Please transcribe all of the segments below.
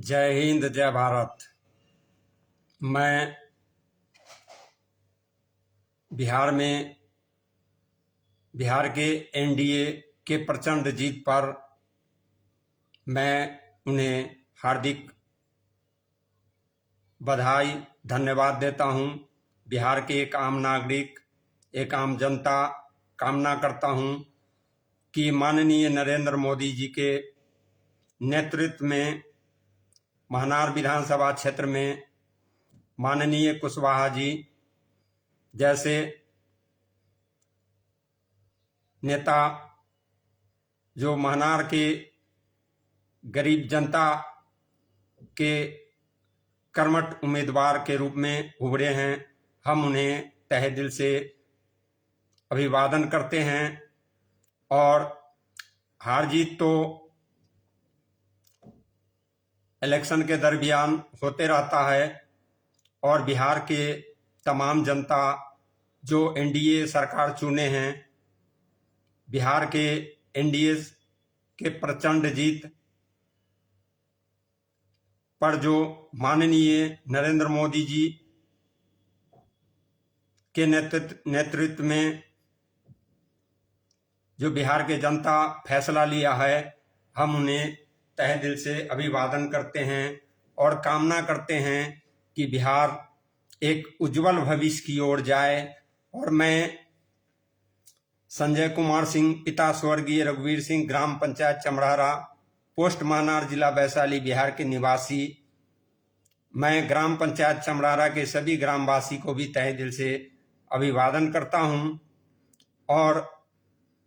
जय हिंद, जय भारत। मैं बिहार के एनडीए के प्रचंड जीत पर मैं उन्हें हार्दिक बधाई धन्यवाद देता हूं। बिहार के एक आम नागरिक, एक आम जनता कामना करता हूं कि माननीय नरेंद्र मोदी जी के नेतृत्व में महनार विधानसभा क्षेत्र में माननीय कुशवाहा जी जैसे नेता, जो महनार के गरीब जनता के कर्मठ उम्मीदवार के रूप में उभरे हैं, हम उन्हें तहे दिल से अभिवादन करते हैं। और हार जीत तो इलेक्शन के दरमियान होते रहता है, और बिहार के तमाम जनता जो एनडीए सरकार चुने हैं, बिहार के एनडीए के प्रचंड जीत पर जो माननीय नरेंद्र मोदी जी के नेतृत्व में जो बिहार के जनता फैसला लिया है, हम उन्हें तहे दिल से अभिवादन करते हैं और कामना करते हैं कि बिहार एक उज्जवल भविष्य की ओर जाए। और मैं संजय कुमार सिंह, पिता स्वर्गीय रघुवीर सिंह, ग्राम पंचायत चमरारा, पोस्ट महनार, जिला वैशाली, बिहार के निवासी, मैं ग्राम पंचायत चमरारा के सभी ग्रामवासी को भी तहे दिल से अभिवादन करता हूं। और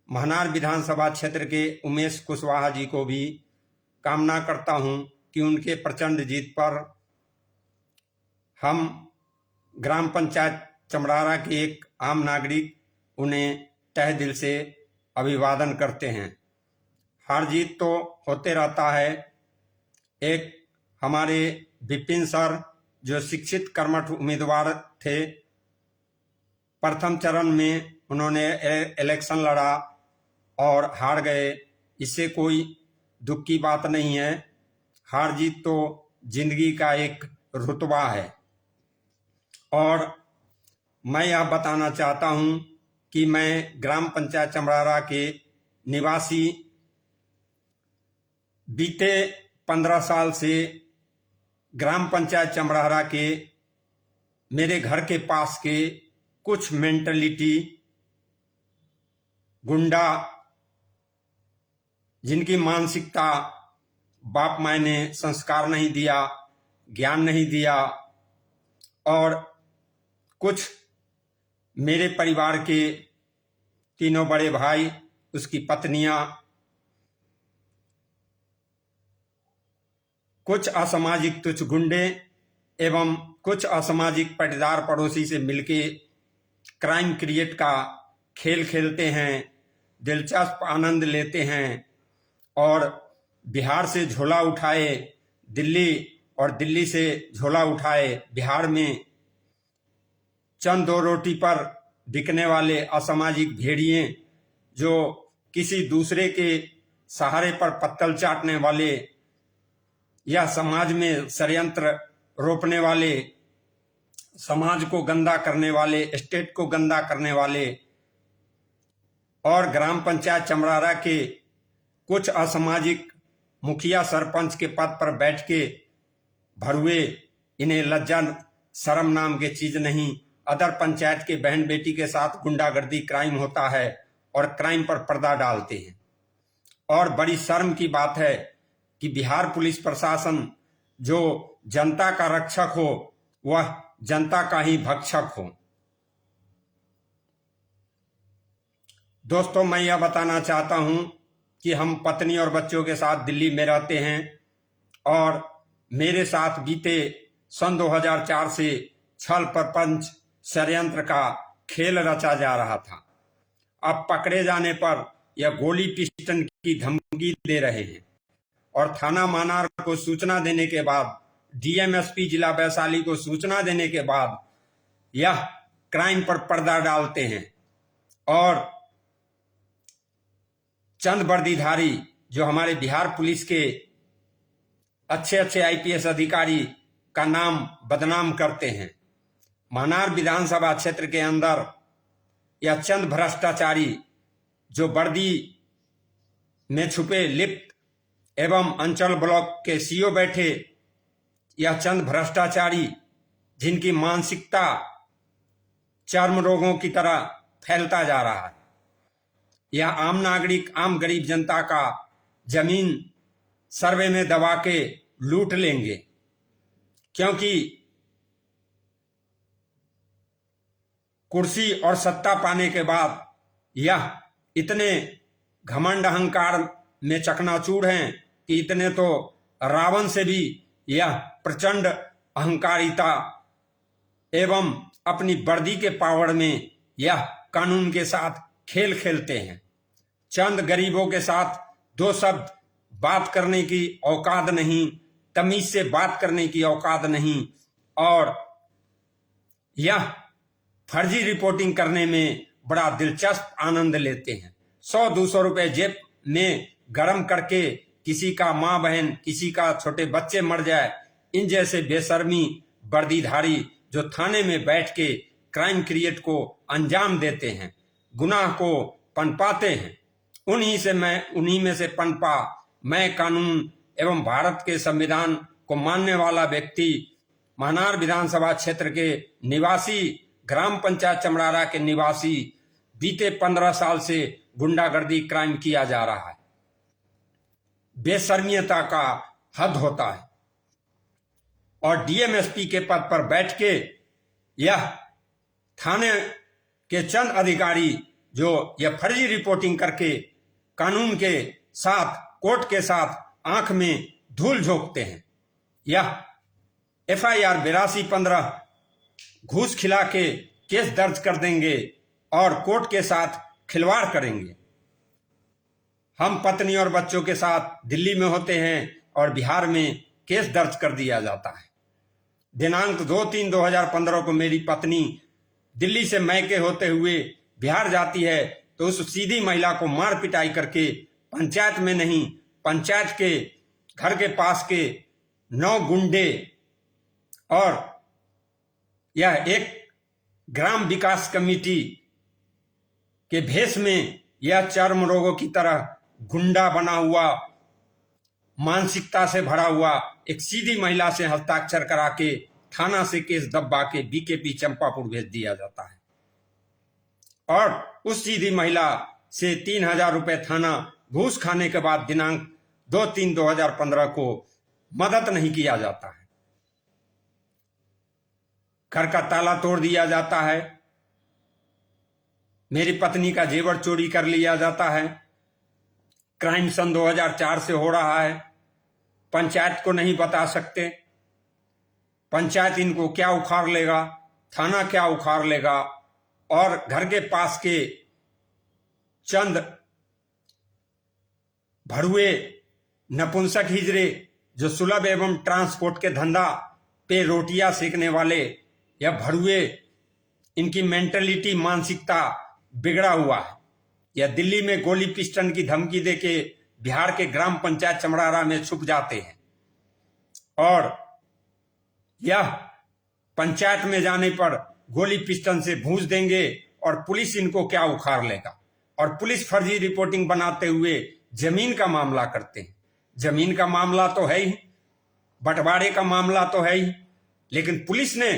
महनार विधानसभा क्षेत्र के उमेश कुशवाहा जी को भी कामना करता हूं कि उनके प्रचंड जीत पर हम ग्राम पंचायत चमरारा के एक आम नागरिक उन्हें तहे दिल से अभिवादन करते हैं। हार जीत तो होते रहता है। एक हमारे विपिन सर, जो शिक्षित कर्मठ उम्मीदवार थे, प्रथम चरण में उन्होंने इलेक्शन लड़ा और हार गए। इससे कोई दुख की बात नहीं है। हार जीत तो जिंदगी का एक रुतबा है। और मैं यह बताना चाहता हूं कि मैं ग्राम पंचायत चमरारा के निवासी, बीते 15 साल से ग्राम पंचायत चमरारा के मेरे घर के पास के कुछ मेंटलिटी गुंडा, जिनकी मानसिकता बाप माँ ने संस्कार नहीं दिया, ज्ञान नहीं दिया, और कुछ मेरे परिवार के तीनों बड़े भाई, उसकी पत्नियां, कुछ असामाजिक तुच्छ गुंडे एवं कुछ असामाजिक पटीदार पड़ोसी से मिलके क्राइम क्रिएट का खेल खेलते हैं, दिलचस्प आनंद लेते हैं, और बिहार से झोला उठाए दिल्ली और दिल्ली से झोला उठाए बिहार में चंद दो रोटी पर बिकने वाले असामाजिक भेड़िए, जो किसी दूसरे के सहारे पर पत्तल चाटने वाले या समाज में षड्यंत्र रोपने वाले, समाज को गंदा करने वाले, स्टेट को गंदा करने वाले, और ग्राम पंचायत चमरारा के कुछ असामाजिक मुखिया सरपंच के पद पर बैठ के भरुए, इन्हें लज्जा शर्म नाम की चीज नहीं। अदर पंचायत के बहन बेटी के साथ गुंडागर्दी, क्राइम होता है और क्राइम पर पर्दा डालते हैं। और बड़ी शर्म की बात है कि बिहार पुलिस प्रशासन, जो जनता का रक्षक हो, वह जनता का ही भक्षक हो। दोस्तों, मैं यह बताना चाहता हूं कि हम पत्नी और बच्चों के साथ दिल्ली में रहते हैं, और मेरे साथ बीते सन 2004 से छल प्रपंच षड्यंत्र का खेल रचा जा रहा था। अब पकड़े जाने पर यह गोली पिस्टन की धमकी दे रहे हैं, और थाना महनार को सूचना देने के बाद, डीएमएसपी जिला वैशाली को सूचना देने के बाद यह क्राइम पर पर्दा डालते हैं। और चंद वर्दीधारी, जो हमारे बिहार पुलिस के अच्छे अच्छे आईपीएस अधिकारी का नाम बदनाम करते हैं। मानार विधानसभा क्षेत्र के अंदर यह चंद भ्रष्टाचारी जो वर्दी में छुपे लिप्त एवं अंचल ब्लॉक के सीओ बैठे, यह चंद भ्रष्टाचारी जिनकी मानसिकता चर्म रोगों की तरह फैलता जा रहा है, यह आम नागरिक, आम गरीब जनता का जमीन सर्वे में दबा के लूट लेंगे, क्योंकि कुर्सी और सत्ता पाने के बाद यह इतने घमंड अहंकार में चकनाचूर हैं कि इतने तो रावण से भी यह प्रचंड अहंकारिता एवं अपनी वर्दी के पावर में यह कानून के साथ खेल खेलते हैं। चंद गरीबों के साथ दो शब्द बात करने की औकात नहीं, तमीज से बात करने की औकात नहीं, और यह फर्जी रिपोर्टिंग करने में बड़ा दिलचस्प आनंद लेते हैं। 100-200 रुपए जेब में गरम करके किसी का माँ बहन, किसी का छोटे बच्चे मर जाए, इन जैसे बेशर्मी वर्दीधारी जो थाने में बैठ के क्राइम क्रिएट को अंजाम देते हैं, गुनाह को पनपाते हैं, उन्हीं में से पनपा मैं कानून एवं भारत के संविधान को मानने वाला व्यक्ति, मानार विधानसभा क्षेत्र के निवासी, ग्राम पंचायत चमड़ारा के निवासी, बीते 15 साल से गुंडागर्दी क्राइम किया जा रहा है। बेशर्मियता का हद होता है। और डीएमएसपी के पद पर बैठ के यह थाने के चंद अधिकारी जो यह फर्जी रिपोर्टिंग करके कानून के साथ, कोर्ट के साथ आंख में धूल झोंकते हैं, यह FIR 8215 घूस खिला के केस दर्ज कर देंगे और कोर्ट के साथ खिलवाड़ करेंगे। हम पत्नी और बच्चों के साथ दिल्ली में होते हैं और बिहार में केस दर्ज कर दिया जाता है। दिनांक 2/3/2015 को मेरी पत्नी दिल्ली से मैके होते हुए बिहार जाती है तो उस सीधी महिला को मार पिटाई करके पंचायत में नहीं, पंचायत के घर के पास के 9 गुंडे और यह एक ग्राम विकास कमेटी के भेष में यह चर्म रोगों की तरह गुंडा बना हुआ, मानसिकता से भरा हुआ एक सीधी महिला से हस्ताक्षर करा के थाना से केस दबा के बीकेपी चंपापुर भेज दिया जाता है। और उस सीधी महिला से 3000 रुपए थाना घूस खाने के बाद दिनांक 2/3/2015 को मदद नहीं किया जाता है। घर का ताला तोड़ दिया जाता है, मेरी पत्नी का जेवर चोरी कर लिया जाता है। क्राइम सन 2004 से हो रहा है। पंचायत को नहीं बता सकते, पंचायत इनको क्या उखाड़ लेगा, थाना क्या उखाड़ लेगा, और घर के पास के चंद भड़ुए नपुंसक हिजड़े जो सुलभ एवं ट्रांसपोर्ट के धंधा पे रोटियां सेकने वाले, यह भड़ुए, इनकी मेंटलिटी, मानसिकता बिगड़ा हुआ है। यह दिल्ली में गोली पिस्टन की धमकी देके बिहार के ग्राम पंचायत चमड़ारा में छुप जाते हैं और यह पंचायत में जाने पर गोली पिस्टन से भूंज देंगे और पुलिस इनको क्या उखाड़ लेगा। और पुलिस फर्जी रिपोर्टिंग बनाते हुए जमीन का मामला करते हैं। जमीन का मामला तो है ही, बंटवारे का मामला तो है ही, लेकिन पुलिस ने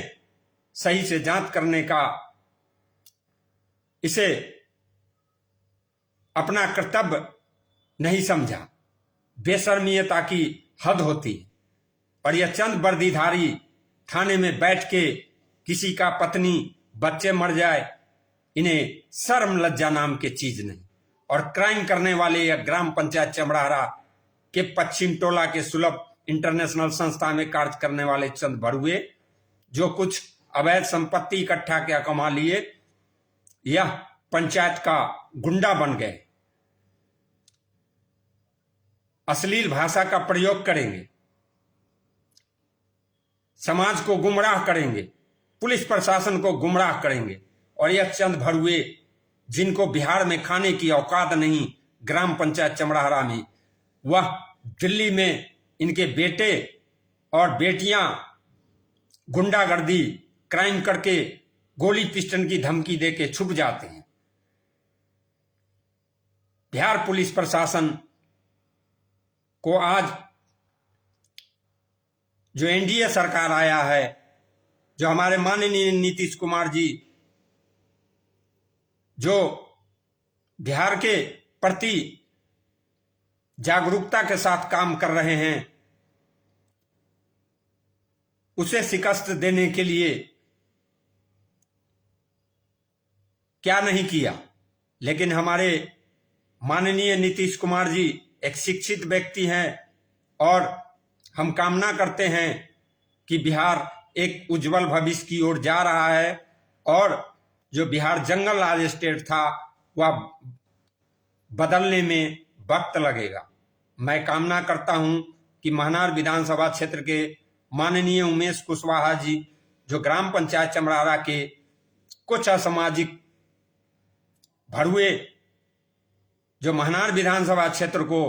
सही से जांच करने का, इसे अपना कर्तव्य नहीं समझा। बेशर्मियता की हद होती है। और यह चंद वर्दीधारी थाने में बैठ के किसी का पत्नी, बच्चे मर जाए, इन्हें शर्म लज्जा नाम की चीज नहीं। और क्राइम करने वाले यह ग्राम पंचायत चमड़ारा के पश्चिम टोला के सुलभ इंटरनेशनल संस्था में कार्य करने वाले चंद भड़ुए जो कुछ अवैध संपत्ति इकट्ठा क्या कमा लिए, यह पंचायत का गुंडा बन गए, अश्लील भाषा का प्रयोग करेंगे, समाज को गुमराह करेंगे, पुलिस प्रशासन को गुमराह करेंगे। और यह चंद भड़ुए जिनको बिहार में खाने की औकात नहीं, ग्राम पंचायत चमड़ारा में, वह दिल्ली में इनके बेटे और बेटियां गुंडागर्दी क्राइम करके गोली पिस्टन की धमकी देके छुप जाते हैं। बिहार पुलिस प्रशासन को आज जो एनडीए सरकार आया है, जो हमारे माननीय नीतीश कुमार जी जो बिहार के प्रति जागरूकता के साथ काम कर रहे हैं, उसे शिकस्त देने के लिए क्या नहीं किया। लेकिन हमारे माननीय नीतीश कुमार जी एक शिक्षित व्यक्ति हैं और हम कामना करते हैं कि बिहार एक उज्जवल भविष्य की ओर जा रहा है और जो बिहार जंगल राज स्टेट था वह बदलने में वक्त लगेगा। मैं कामना करता हूं कि महनार विधानसभा क्षेत्र के माननीय उमेश कुशवाहा जी जो ग्राम पंचायत चमरारा के कुछ असामाजिक भड़ुए जो महनार विधानसभा क्षेत्र को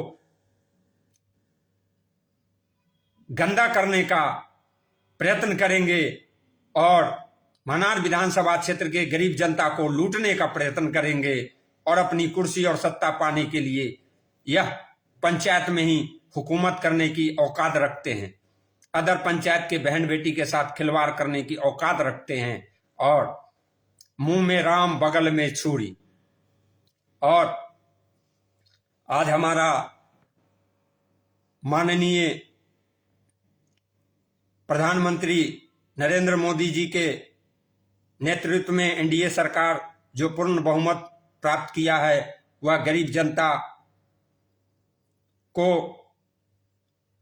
गंदा करने का प्रयत्न करेंगे और महनार विधानसभा क्षेत्र के गरीब जनता को लूटने का प्रयत्न करेंगे और अपनी कुर्सी और सत्ता पाने के लिए यह पंचायत में ही हुकूमत करने की औकात रखते हैं, अदर पंचायत के बहन बेटी के साथ खिलवाड़ करने की औकात रखते हैं और मुंह में राम बगल में छुरी। और आज हमारा माननीय प्रधानमंत्री नरेंद्र मोदी जी के नेतृत्व में एनडीए सरकार जो पूर्ण बहुमत प्राप्त किया है, वह गरीब जनता को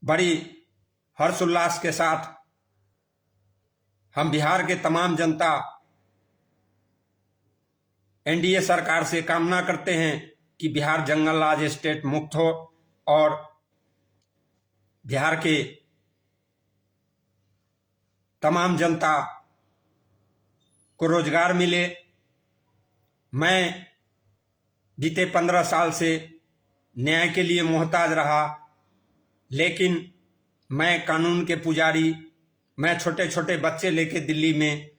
बड़ी हर्षोल्लास के साथ हम बिहार के तमाम जनता एनडीए सरकार से कामना करते हैं कि बिहार जंगल राज स्टेट मुक्त हो और बिहार के तमाम जनता को रोजगार मिले। मैं बीते 15 साल से न्याय के लिए मोहताज रहा, लेकिन मैं कानून के पुजारी, मैं छोटे छोटे बच्चे लेके दिल्ली में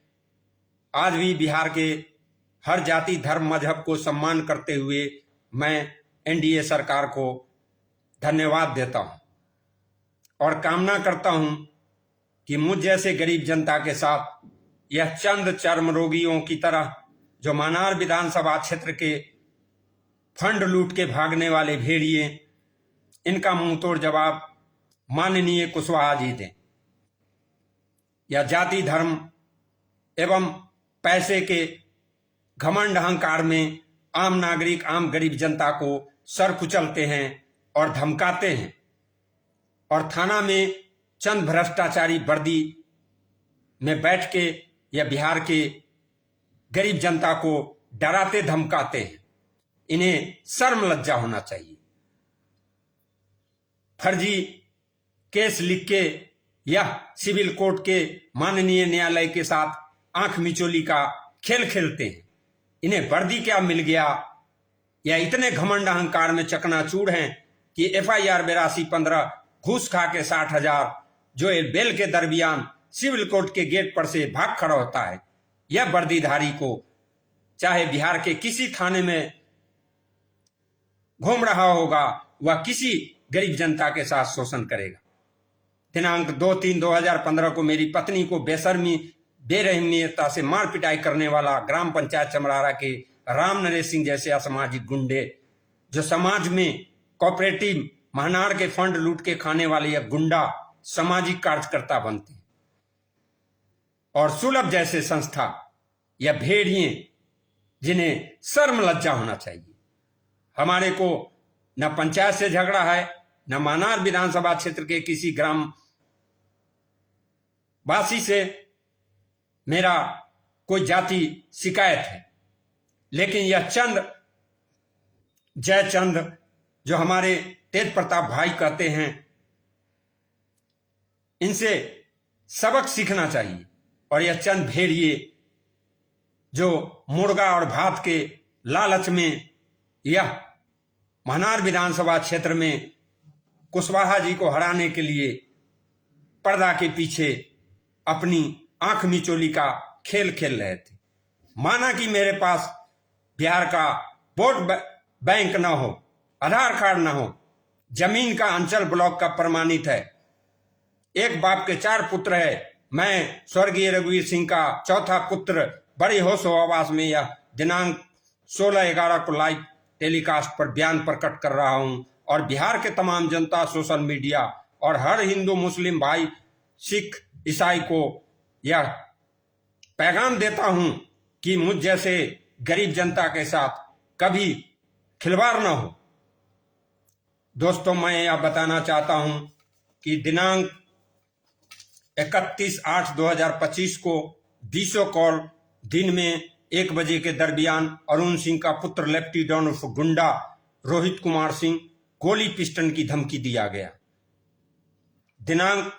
आज भी बिहार के हर जाति धर्म मजहब को सम्मान करते हुए मैं एनडीए सरकार को धन्यवाद देता हूं और कामना करता हूं कि मुझ जैसे गरीब जनता के साथ यह चंद चर्म रोगियों की तरह जो महनार विधानसभा क्षेत्र के फंड लूट के भागने वाले भेड़िए, इनका मुंहतोड़ जवाब माननीय कुशवाहा जी दें। यह जाति धर्म एवं पैसे के घमंड अहंकार में आम नागरिक आम गरीब जनता को सर कुचलते हैं और धमकाते हैं और थाना में चंद भ्रष्टाचारी वर्दी में बैठ के यह बिहार के गरीब जनता को डराते धमकाते हैं। इन्हें शर्म लज्जा होना चाहिए। फर्जी केस लिख के यह सिविल कोर्ट के माननीय न्यायालय के साथ आंख मिचोली का खेल खेलते हैं। इन्हें वर्दी क्या मिल गया या इतने घमंड अहंकार में चकनाचूर हैं कि एफआईआर 8215 घूस खा के 60,000 जो बेल के दरमियान सिविल कोर्ट के गेट पर से भाग खड़ा होता है। यह वर्दीधारी को चाहे बिहार के किसी थाने में घूम रहा होगा, वह किसी गरीब जनता के साथ शोषण करेगा। दिनांक 2/3/2015 को मेरी पत्नी को बेशर्मी बेरहमियता से मार पिटाई करने वाला ग्राम पंचायत चमरारा के राम नरेश सिंह जैसे असामाजिक गुंडे जो समाज में कोऑपरेटिव महनार के फंड लूट के खाने वाले यह गुंडा सामाजिक कार्यकर्ता बनते हैं और सुलभ जैसे संस्था या भेड़िए जिन्हें शर्म लज्जा होना चाहिए। हमारे को न पंचायत से झगड़ा है, न महनार विधानसभा क्षेत्र के किसी ग्राम वासी से मेरा कोई जाति शिकायत है, लेकिन यह जयचंद जो हमारे तेज प्रताप भाई कहते हैं, इनसे सबक सीखना चाहिए। और यह चंद भेड़िए जो मुर्गा और भात के लालच में यह महनार विधानसभा क्षेत्र में कुशवाहा जी को हराने के लिए पर्दा के पीछे अपनी आंख मिचोली का खेल खेल रहे थे। माना कि मेरे पास बिहार का वोट बैंक ना हो, आधार कार्ड ना हो, जमीन का अंचल ब्लॉक का प्रमाणित है, एक बाप के 4 पुत्र है, मैं स्वर्गीय रघुवीर सिंह का चौथा पुत्र बड़ी होशो आवाज में यह दिनांक 16/11 को लाइव टेलीकास्ट पर बयान प्रकट कर रहा हूं और बिहार के तमाम जनता, सोशल मीडिया और हर हिंदू, मुस्लिम भाई, सिख, ईसाई को यह पैगाम देता हूं कि मुझ जैसे गरीब जनता के साथ कभी खिलवाड़ न हो। दोस्तों, मैं यह बताना चाहता हूं कि दिनांक 31/8/2025 को 20 कॉल दिन में 1 बजे के दरमियान अरुण सिंह का पुत्र लेफ्टी डॉन उर्फ गुंडा रोहित कुमार सिंह गोली पिस्टन की धमकी दिया गया। दिनांक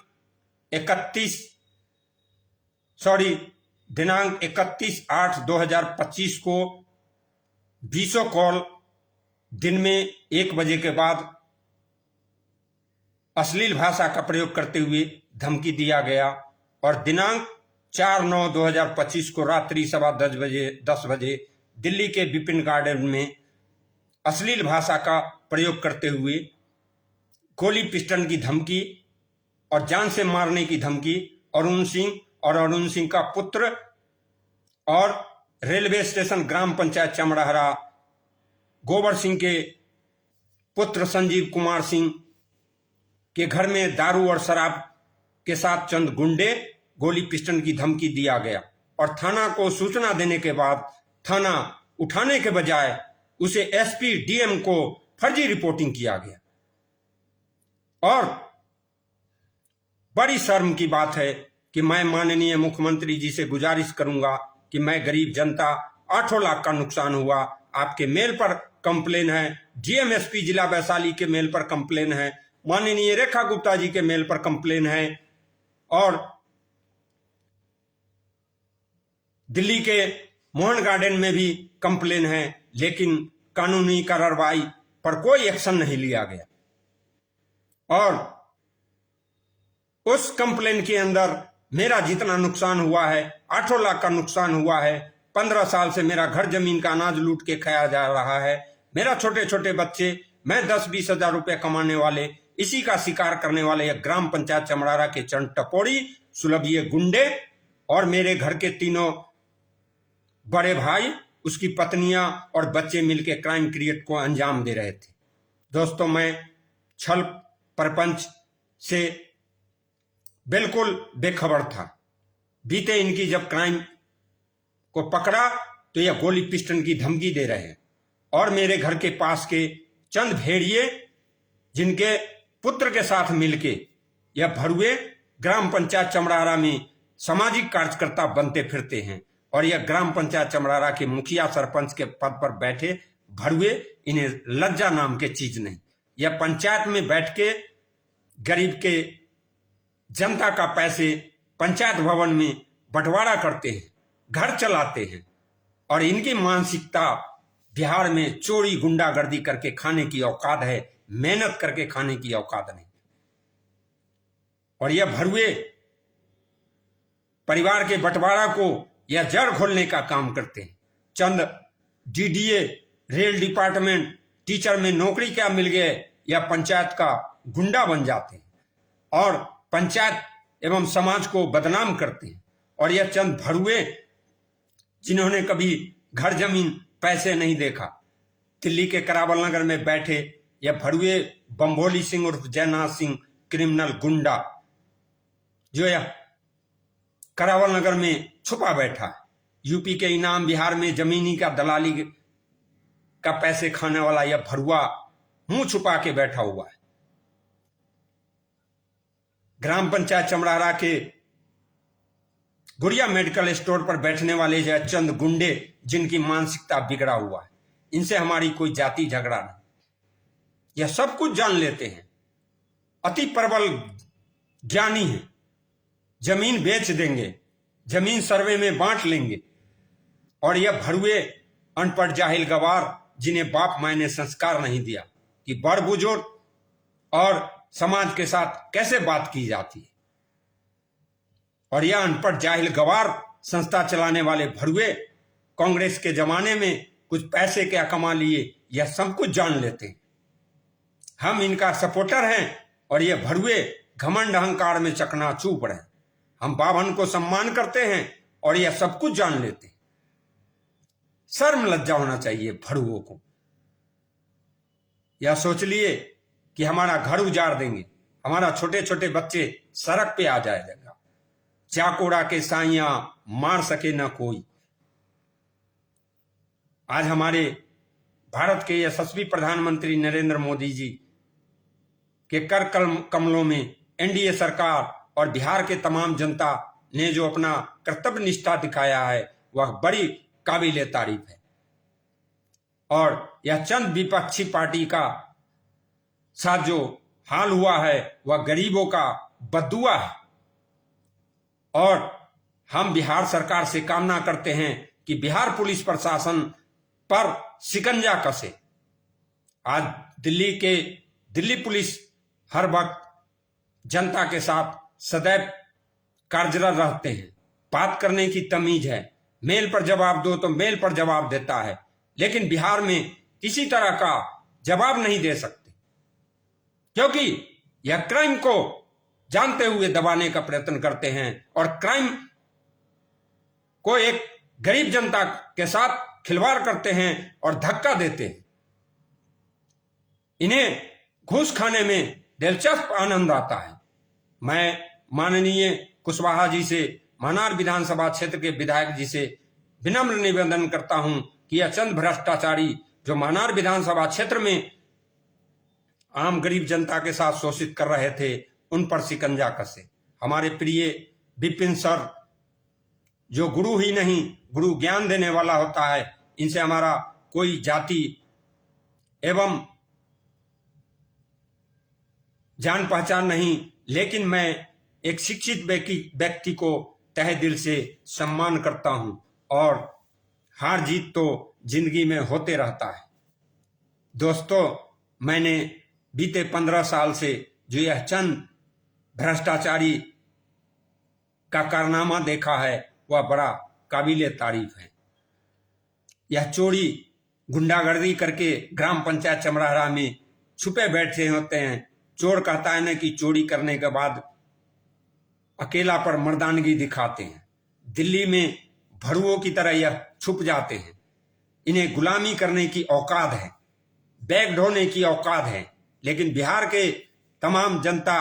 31/8/2025 को 20 कॉल दिन में 1 बजे के बाद अश्लील भाषा का प्रयोग करते हुए धमकी दिया गया और दिनांक 4/9/2025 को रात्रि 10:15 बजे दिल्ली के विपिन गार्डन में अश्लील भाषा का प्रयोग करते हुए गोली पिस्टन की धमकी और जान से मारने की धमकी अरुण सिंह और अरुण सिंह का पुत्र और रेलवे स्टेशन ग्राम पंचायत चमड़ाहरा गोबर सिंह के पुत्र संजीव कुमार सिंह के घर में दारू और शराब के साथ चंद गुंडे गोली पिस्टन की धमकी दिया गया और थाना को सूचना देने के बाद थाना उठाने के बजाय उसे एसपी डीएम को फर्जी रिपोर्टिंग किया गया। और बड़ी शर्म की बात है कि मैं माननीय मुख्यमंत्री जी से गुजारिश करूंगा कि मैं गरीब जनता 8 लाख का नुकसान हुआ, आपके मेल पर कंप्लेन है, डीएम एसपी जिला वैशाली के मेल पर कंप्लेन है, माननीय रेखा गुप्ता जी के मेल पर कंप्लेन है और दिल्ली के मोहन गार्डन में भी कंप्लेन है, लेकिन कानूनी कार्रवाई पर कोई एक्शन नहीं लिया गया। और उस कंप्लेन के अंदर मेरा जितना नुकसान हुआ है, 8 लाख का नुकसान हुआ है, 15 साल से मेरा घर जमीन का अनाज लूट के खाया जा रहा है, मेरा छोटे छोटे बच्चे, मैं 10-20 हजार रुपए कमाने वाले, इसी का शिकार करने वाले यह ग्राम पंचायत चमड़ारा के चंद टपोरी सुलभिये गुंडे और मेरे घर के 3 बड़े भाई, उसकी पत्नियां और बच्चे मिलकर क्राइम क्रिएट को अंजाम दे रहे थे। दोस्तों, मैं छल प्रपंच से बिल्कुल बेखबर था। बीते इनकी जब क्राइम को पकड़ा तो यह गोली पिस्टन की धमकी दे रहे हैं और मेरे घर के पास के चंद भेड़िए जिनके पुत्र के साथ मिलके यह भरुए ग्राम पंचायत चमड़ारा में सामाजिक कार्यकर्ता बनते फिरते हैं और यह ग्राम पंचायत चमड़ारा के मुखिया सरपंच के पद पर बैठे भरुए, इन्हें लज्जा नाम के चीज नहीं। यह पंचायत में बैठ के गरीब के जनता का पैसे पंचायत भवन में बंटवारा करते हैं, घर चलाते हैं और इनकी मानसिकता बिहार में चोरी गुंडागर्दी करके खाने की औकात है, मेहनत करके खाने की औकात नहीं। और यह भरुए परिवार के बंटवारा को यह जड़ खोलने का काम करते हैं। चंद डीडीए, रेल डिपार्टमेंट, टीचर में नौकरी क्या मिल गए, यह पंचायत का गुंडा बन जाते हैं और पंचायत एवं समाज को बदनाम करते हैं। और यह चंद भरुए जिन्होंने कभी घर जमीन पैसे नहीं देखा, दिल्ली के करावल नगर में बैठे यह भरुए बम्भोली सिंह उर्फ जयनाथ सिंह क्रिमिनल गुंडा, जो यह करावल नगर में छुपा बैठा है। यूपी के इनाम, बिहार में जमीनी का दलाली का पैसे खाने वाला यह भरुआ मुंह छुपा के बैठा हुआ है। ग्राम पंचायत चमड़ारा के गुड़िया मेडिकल स्टोर पर बैठने वाले यह चंद गुंडे जिनकी मानसिकता बिगड़ा हुआ है, इनसे हमारी कोई जाति झगड़ा नहीं, यह सब कुछ जान लेते हैं, अति प्रबल ज्ञानी है, जमीन बेच देंगे, जमीन सर्वे में बांट लेंगे। और यह भरुए अनपढ़ जाहिल गवार जिन्हें बाप माँ ने संस्कार नहीं दिया कि बड़ बुजुर्ग और समाज के साथ कैसे बात की जाती है। और यह अनपढ़ जाहिल गवार संस्था चलाने वाले भड़ुए कांग्रेस के जमाने में कुछ पैसे क्या कमा लिए, यह सब कुछ जान लेते हैं। हम इनका सपोर्टर हैं और ये भड़ुए घमंड अहंकार में चकनाचूर हैं। हम बाभन को सम्मान करते हैं और यह सब कुछ जान लेते हैं। शर्म लज्जा होना चाहिए भड़ुओं को। यह सोच लिए कि हमारा घर उजाड़ देंगे, हमारा छोटे छोटे बच्चे सड़क पे आ जाएगा, चाकोड़ा के साइयां मार सके ना कोई। आज हमारे भारत के यशस्वी प्रधानमंत्री नरेंद्र मोदी जी के कर कमलों में एनडीए सरकार और बिहार के तमाम जनता ने जो अपना कर्तव्य निष्ठा दिखाया है वह बड़ी काबिले तारीफ है। और यह चंद विपक्षी पार्टी का साथ जो हाल हुआ है वह गरीबों का बद्दुआ है। और हम बिहार सरकार से कामना करते हैं कि बिहार पुलिस प्रशासन पर शिकंजा कसे। आज दिल्ली पुलिस हर वक्त जनता के साथ सदैव कार्यरत रहते हैं। बात करने की तमीज है, मेल पर जवाब दो तो मेल पर जवाब देता है, लेकिन बिहार में किसी तरह का जवाब नहीं दे सकते, क्योंकि यह क्राइम को जानते हुए दबाने का प्रयत्न करते हैं और क्राइम को एक गरीब जनता के साथ खिलवाड़ करते हैं और धक्का देते हैं। इन्हें घूस खाने में दिलचस्प आनंद आता है। मैं माननीय कुशवाहा जी से, मनार विधानसभा क्षेत्र के विधायक जी से विनम्र निवेदन करता हूं कि यह चंद भ्रष्टाचारी जो मनार विधानसभा क्षेत्र में आम गरीब जनता के साथ शोषित कर रहे थे उन पर शिकंजा कसे। हमारे प्रिय विपिन सर जो गुरु ही नहीं गुरु ज्ञान देने वाला होता है, इनसे हमारा कोई जाति एवं जान पहचान नहीं, लेकिन मैं एक शिक्षित व्यक्ति को तहे दिल से सम्मान करता हूं और हार जीत तो जिंदगी में होते रहता है। दोस्तों, मैंने बीते 15 साल से जो यह चंद भ्रष्टाचारी का कारनामा देखा है वह बड़ा काबिले तारीफ है। यह चोरी गुंडागर्दी करके ग्राम पंचायत चमराहरा में छुपे बैठे होते हैं। चोर कहता है ना कि चोरी करने के बाद अकेला पर मर्दानगी दिखाते हैं। दिल्ली में भड़ुओं की तरह यह छुप जाते हैं। इन्हें गुलामी करने की औकात है, बैग ढोने की औकात है, लेकिन बिहार के तमाम जनता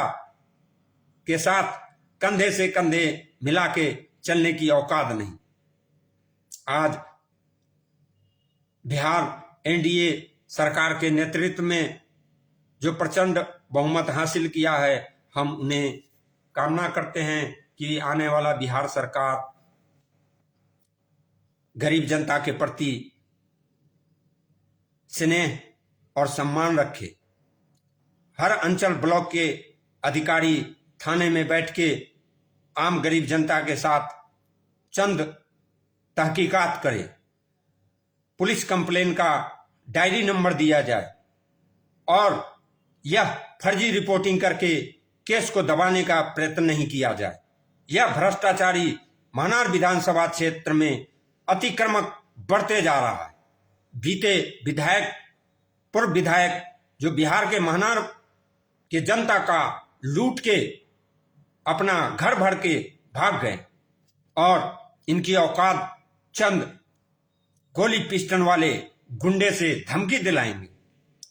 के साथ कंधे से कंधे मिला के चलने की औकात नहीं। आज बिहार एनडीए सरकार के नेतृत्व में जो प्रचंड बहुमत हासिल किया है, हम उन्हें कामना करते हैं कि आने वाला बिहार सरकार गरीब जनता के प्रति स्नेह और सम्मान रखे। हर अंचल ब्लॉक के अधिकारी थाने में बैठ के आम गरीब जनता के साथ चंद तहकीकात करे। पुलिस कंप्लेन का डायरी नंबर दिया जाए और यह फर्जी रिपोर्टिंग करके केस को दबाने का प्रयत्न नहीं किया जाए। यह भ्रष्टाचारी मनार विधानसभा क्षेत्र में अतिक्रमक बढ़ते जा रहा है। बीते पूर्व विधायक जो बिहार के मनार के जनता का लूट के अपना घर भर के भाग गए और इनकी औकात चंद गोली पिस्टन वाले गुंडे से धमकी दिलाएंगे।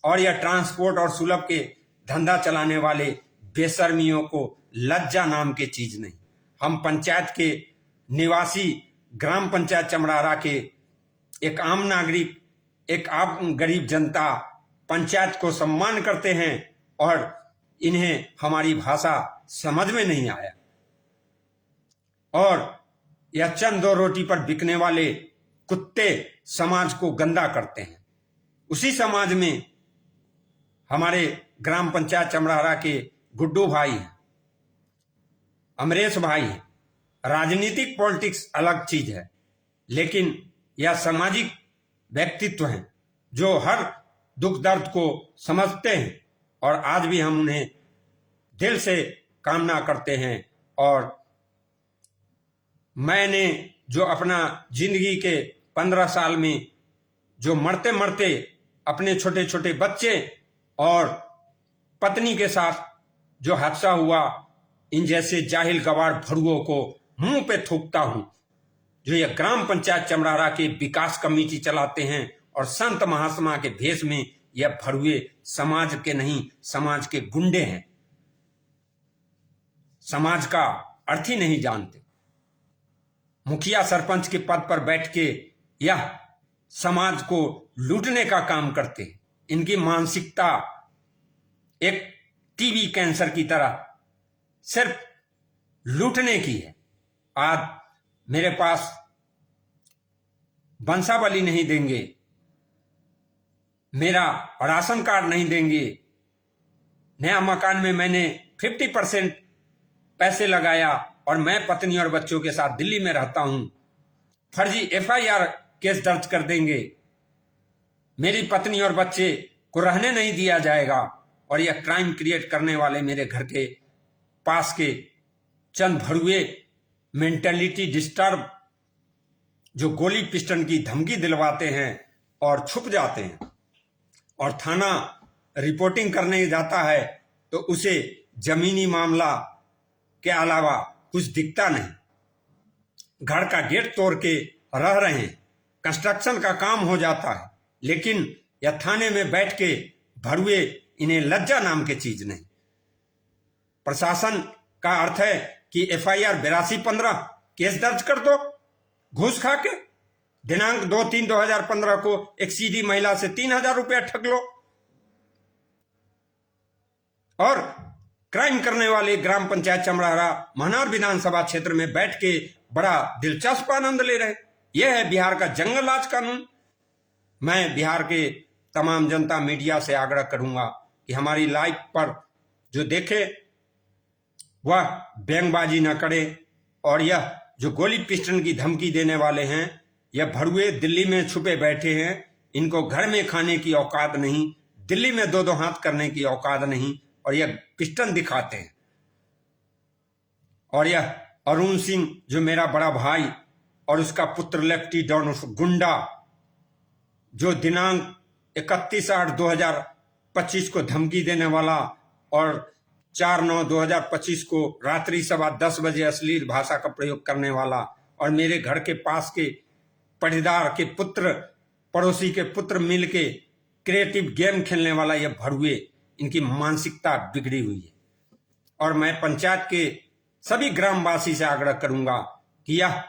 और यह ट्रांसपोर्ट और सुलभ के धंधा चलाने वाले बेशर्मियों को लज्जा नाम की चीज नहीं। हम पंचायत के निवासी, ग्राम पंचायत चमराहरा के एक आम नागरिक, एक आम गरीब जनता पंचायत को सम्मान करते हैं और इन्हें हमारी भाषा समझ में नहीं आया और यह चंद दो रोटी पर बिकने वाले कुत्ते समाज को गंदा करते हैं। उसी समाज में हमारे ग्राम पंचायत चमराहरा के गुड्डू भाई हैं, अमरेश भाई हैं। राजनीतिक पॉलिटिक्स अलग चीज है, लेकिन यह सामाजिक व्यक्तित्व हैं जो हर दुख दर्द को समझते हैं और आज भी हम उन्हें दिल से कामना करते हैं। और मैंने जो अपना जिंदगी के 15 साल में जो मरते मरते अपने छोटे छोटे बच्चे और पत्नी के साथ जो हादसा हुआ, इन जैसे जाहिल गवार भरुओं को मुंह पे थूकता हूं, जो ये ग्राम पंचायत चमरारा के विकास कमेटी चलाते हैं और संत महात्मा के भेष में यह भरुए समाज के नहीं, समाज के गुंडे हैं, समाज का अर्थ ही नहीं जानते। मुखिया सरपंच के पद पर बैठ के यह समाज को लूटने का काम करते हैं। इनकी मानसिकता एक टीबी कैंसर की तरह सिर्फ लूटने की है। आज मेरे पास वंशावली नहीं देंगे, मेरा राशन कार्ड नहीं देंगे, नया मकान में मैंने 50% पैसे लगाया और मैं पत्नी और बच्चों के साथ दिल्ली में रहता हूं, फर्जी FIR केस दर्ज कर देंगे, मेरी पत्नी और बच्चे को रहने नहीं दिया जाएगा। और यह क्राइम क्रिएट करने वाले मेरे घर के पास के चंद भरुए मेंटेलिटी डिस्टर्ब जो गोली पिस्टन की धमकी दिलवाते हैं और छुप जाते हैं, और थाना रिपोर्टिंग करने जाता है तो उसे जमीनी मामला के अलावा कुछ दिखता नहीं। घर का गेट तोड़ के रह रहे हैं, कंस्ट्रक्शन का काम हो जाता है, लेकिन यह थाने में बैठ के भरुए, इन्हें लज्जा नाम की चीज नहीं। प्रशासन का अर्थ है कि FIR 8215 केस दर्ज कर दो घूस खा के, दिनांक 2/3/2015 को एक सीधी महिला से 3000 रुपया ठग लो, और क्राइम करने वाले ग्राम पंचायत चमरारा महनार विधानसभा क्षेत्र में बैठ के बड़ा दिलचस्प आनंद ले रहे। यह है बिहार का जंगल राज कानून। मैं बिहार के तमाम जनता मीडिया से आग्रह करूंगा कि हमारी लाइव पर जो देखे वह बैंगबाजी न करे, और यह जो गोली पिस्टन की धमकी देने वाले हैं, यह भरुए दिल्ली में छुपे बैठे हैं, इनको घर में खाने की औकात नहीं, दिल्ली में 2-2 हाथ करने की औकात नहीं, और यह पिस्टन दिखाते हैं। और यह अरुण सिंह जो मेरा बड़ा भाई और उसका पुत्र लेफ्टी डॉन गुंडा, जो दिनांक 31/8/2025 को धमकी देने वाला और 4/9/2025 को रात्रि 10:15 बजे अश्लील भाषा का प्रयोग करने वाला, और मेरे घर के पास के पटीदार के पुत्र, पड़ोसी के पुत्र मिलके क्रिएटिव गेम खेलने वाला यह भरुए, इनकी मानसिकता बिगड़ी हुई है। और मैं पंचायत के सभी ग्रामवासी से आग्रह करूंगा कि यह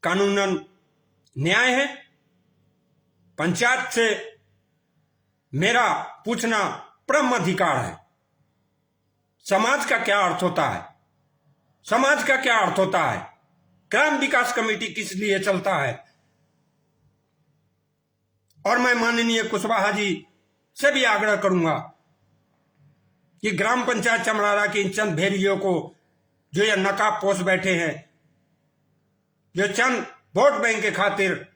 कानूनन न्याय है। पंचायत से मेरा पूछना परम अधिकार है। समाज का क्या अर्थ होता है? समाज का क्या अर्थ होता है? ग्राम विकास कमेटी किस लिए चलता है? और मैं माननीय कुशवाहा जी से भी आग्रह करूंगा कि ग्राम पंचायत चमरारा के इन चंद भेड़ियों को जो ये नकाब पोष बैठे हैं, जो चंद वोट बैंक के खातिर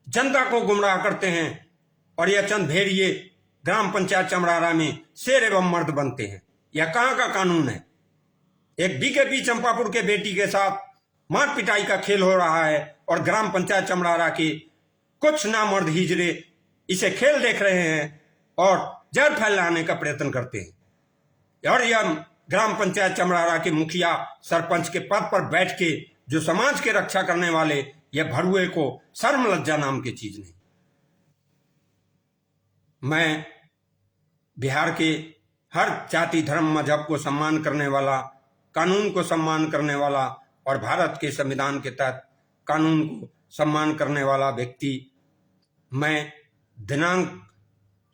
जनता को गुमराह करते हैं, और यह चंद भेड़िए ग्राम पंचायत चमरारा में शेर एवं मर्द बनते हैं, यह कहां का कानून है? एक BKP चंपापुर के बेटी के साथ मार पिटाई का खेल हो रहा है, और ग्राम पंचायत चमरारा के कुछ नामर्द हिजड़े इसे खेल देख रहे हैं और जहर फैलाने का प्रयत्न करते हैं। और यह ग्राम पंचायत चमरारा के मुखिया सरपंच के पद पर बैठ के जो समाज की रक्षा करने वाले, यह भरुए को शर्म लज्जा नाम की चीज नहीं। मैं बिहार के हर जाति धर्म मजहब को सम्मान करने वाला, कानून को सम्मान करने वाला और भारत के संविधान के तहत कानून को सम्मान करने वाला व्यक्ति, मैं दिनांक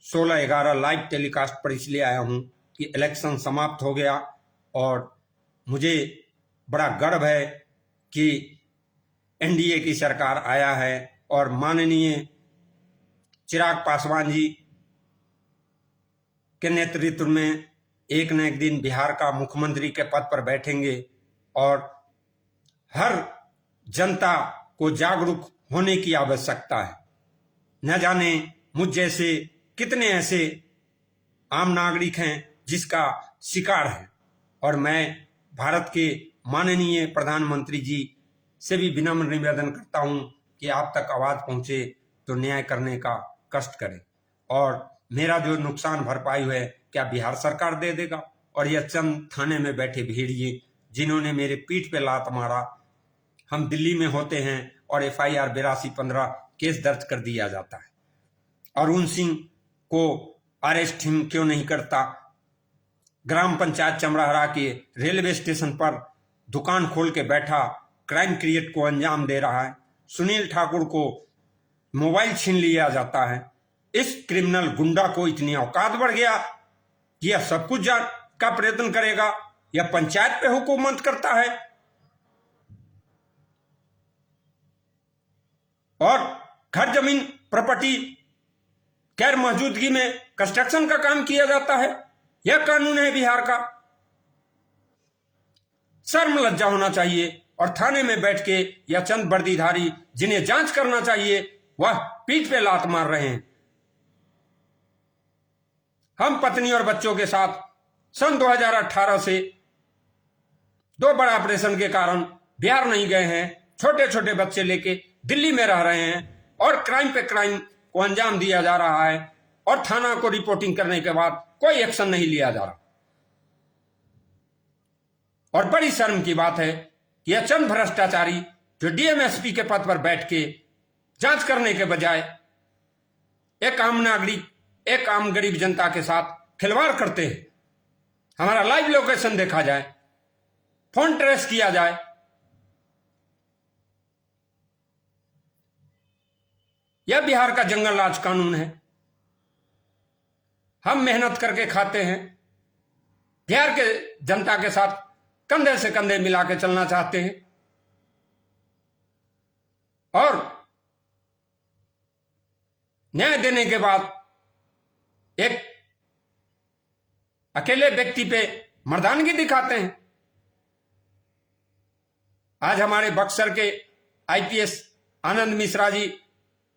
16/11 लाइव टेलीकास्ट पर इसलिए आया हूं कि इलेक्शन समाप्त हो गया और मुझे बड़ा गर्व है कि NDA की सरकार आया है और माननीय चिराग पासवान जी के नेतृत्व में एक न एक दिन बिहार का मुख्यमंत्री के पद पर बैठेंगे और हर जनता को जागरूक होने की आवश्यकता है। न जाने मुझ जैसे कितने ऐसे आम नागरिक हैं जिसका शिकार है। और मैं भारत के माननीय प्रधानमंत्री जी से भी विनम्र निवेदन करता हूं कि आप तक आवाज पहुंचे तो न्याय करने का कष्ट करें। और मेरा जो नुकसान भरपाई है क्या बिहार सरकार दे देगा? और यह चंद थाने में बैठे भेड़िए जिन्होंने मेरे पीठ पे लात मारा, हम दिल्ली में होते हैं और FIR 8215 केस दर्ज कर दिया जाता है। अरुण सिंह को अरेस्ट हिम क्यों नहीं करता? ग्राम पंचायत चमड़ाहरा के रेलवे स्टेशन पर दुकान खोल के बैठा क्राइम क्रिएट को अंजाम दे रहा है। सुनील ठाकुर को मोबाइल छीन लिया जाता है। इस क्रिमिनल गुंडा को इतनी औकात बढ़ गया कि यह सब कुछ का प्रयत्न करेगा। यह पंचायत पे हुकूमत करता है और घर जमीन प्रॉपर्टी गैर मौजूदगी में कंस्ट्रक्शन का काम किया जाता है। यह कानून है बिहार का। शर्म लज्जा होना चाहिए। और थाने में बैठ के यह चंद वर्दीधारी जिन्हें जांच करना चाहिए वह पीठ पे लात मार रहे हैं। हम पत्नी और बच्चों के साथ सन 2018 से 2 बड़ा ऑपरेशन के कारण बिहार नहीं गए हैं। छोटे छोटे बच्चे लेके दिल्ली में रह रहे हैं और क्राइम पे क्राइम को अंजाम दिया जा रहा है और थाना को रिपोर्टिंग करने के बाद कोई एक्शन नहीं लिया जा रहा। और बड़ी शर्म की बात है कि यह चंद भ्रष्टाचारी जो DMSP के पद पर बैठ के जांच करने के बजाय एक आम नागरिक, एक आम गरीब जनता के साथ खिलवाड़ करते हैं। हमारा लाइव लोकेशन देखा जाए, फोन ट्रेस किया जाए। यह बिहार का जंगल राज कानून है। हम मेहनत करके खाते हैं। बिहार के जनता के साथ कंधे से कंधे मिला के चलना चाहते हैं और न्याय देने के बाद एक अकेले व्यक्ति पे मर्दानगी दिखाते हैं। आज हमारे बक्सर के IPS आनंद मिश्रा जी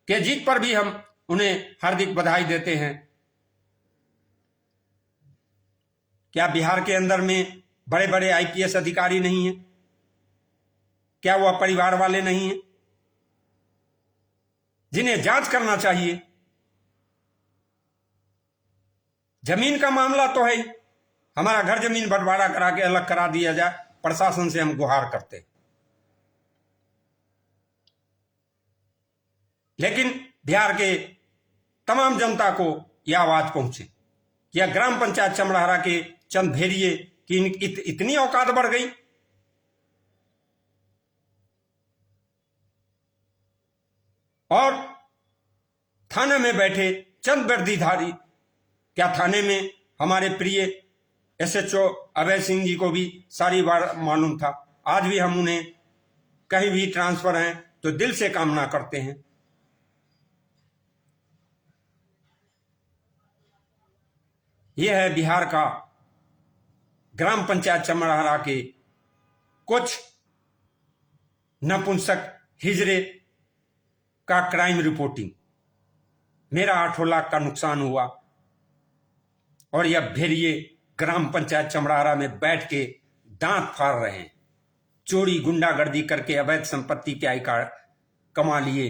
के जीत पर भी हम उन्हें हार्दिक बधाई देते हैं। क्या बिहार के अंदर में बड़े बड़े IPS अधिकारी नहीं हैं? क्या वह परिवार वाले नहीं हैं जिन्हें जांच करना चाहिए? जमीन का मामला तो है ही। हमारा घर जमीन बंटवारा करा के अलग करा दिया जाए, प्रशासन से हम गुहार करते। लेकिन बिहार के तमाम जनता को यह आवाज पहुंचे। यह ग्राम पंचायत चमड़ाहरा के चंद भेड़िए की इतनी औकात बढ़ गई। और थाने में बैठे चंद वर्दीधारी, क्या थाने में हमारे प्रिय SHO अभय सिंह जी को भी सारी बार मालूम था। आज भी हम उन्हें कहीं भी ट्रांसफर हैं तो दिल से कामना करते हैं। यह है बिहार का ग्राम पंचायत चमड़ाहरा के कुछ नपुंसक हिजड़े का क्राइम रिपोर्टिंग। मेरा 8 लाख का नुकसान हुआ और यह भेड़िए ग्राम पंचायत चमड़ाहरा में बैठ के दांत फाड़ रहे हैं। चोरी गुंडागर्दी करके अवैध संपत्ति के आयकर कमा लिए।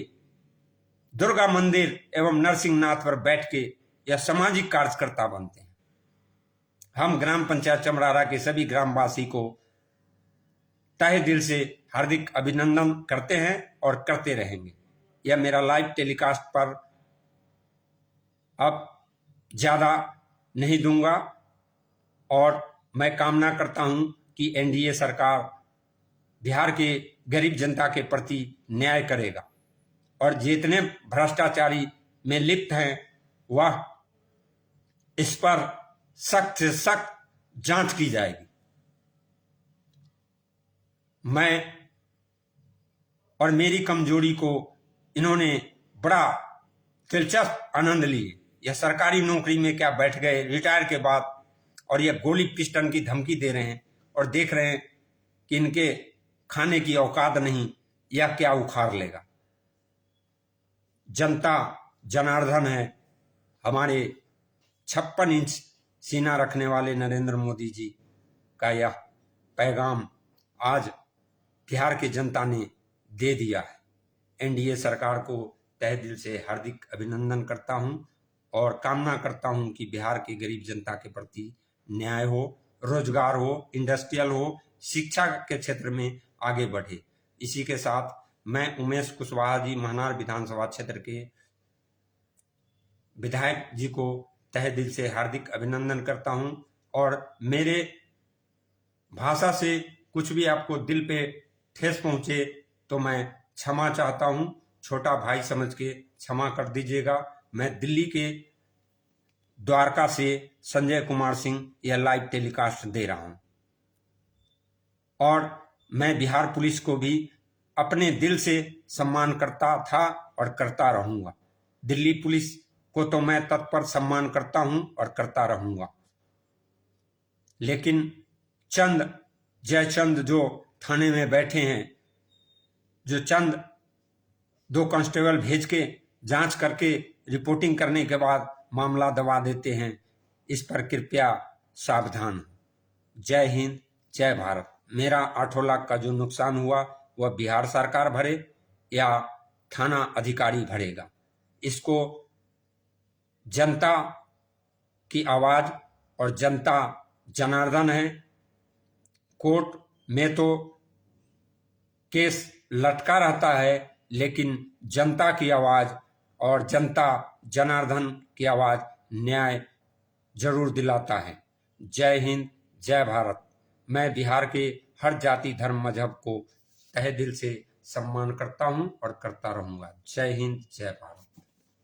दुर्गा मंदिर एवं नरसिंहनाथ पर बैठ के यह सामाजिक कार्यकर्ता बनते हैं। हम ग्राम पंचायत चमड़ाहरा के सभी ग्रामवासी को तहे दिल से हार्दिक अभिनंदन करते हैं और करते रहेंगे। यह मेरा लाइव टेलीकास्ट पर अब ज़्यादा नहीं दूंगा और मैं कामना करता हूं कि NDA सरकार बिहार के गरीब जनता के प्रति न्याय करेगा और जितने भ्रष्टाचारी में लिप्त हैं वह इस पर सख्त से सख्त जांच की जाएगी। मैं और मेरी कमजोरी को इन्होंने बड़ा दिलचस्प आनंद लिए। यह सरकारी नौकरी में क्या बैठ गए रिटायर के बाद और यह गोली पिस्टन की धमकी दे रहे हैं और देख रहे हैं कि इनके खाने की औकात नहीं, यह क्या उखाड़ लेगा। जनता जनार्दन है। हमारे 56 इंच सीना रखने वाले नरेंद्र मोदी जी का यह पैगाम आज बिहार की जनता ने दे दिया है। एनडीए सरकार को तहे दिल से हार्दिक अभिनंदन करता हूं और कामना करता हूं कि बिहार की गरीब जनता के प्रति न्याय हो, रोजगार हो, इंडस्ट्रियल हो, शिक्षा के क्षेत्र में आगे बढ़े। इसी के साथ मैं उमेश कुशवाहा जी महनार विधानसभा क्षेत्र के विधायक जी को तहे दिल से हार्दिक अभिनंदन करता हूं और मेरे भाषा से कुछ भी आपको दिल पे ठेस पहुंचे तो मैं क्षमा चाहता हूं। छोटा भाई समझ के क्षमा कर दीजिएगा। मैं दिल्ली के द्वारका से संजय कुमार सिंह यह लाइव टेलीकास्ट दे रहा हूं और मैं बिहार पुलिस को भी अपने दिल से सम्मान करता था और करता रहूंगा। दिल्ली पुलिस को तो मैं तत्पर सम्मान करता हूं और करता रहूंगा, लेकिन चंद जयचंद जो थाने में बैठे हैं, जो चंद 2 कांस्टेबल भेज के जांच करके रिपोर्टिंग करने के बाद मामला दबा देते हैं, इस पर कृपया सावधान। जय हिंद, जय भारत। मेरा 8 लाख का जो नुकसान हुआ वह बिहार सरकार भरे या थाना अधिकारी भरेगा। इसको जनता की आवाज और जनता जनार्दन है। कोर्ट में तो केस लटका रहता है, लेकिन जनता की आवाज और जनता जनार्दन की आवाज न्याय जरूर दिलाता है। जय हिंद, जय भारत। मैं बिहार के हर जाति धर्म मजहब को तहे दिल से सम्मान करता हूं और करता रहूंगा। जय हिंद, जय भारत।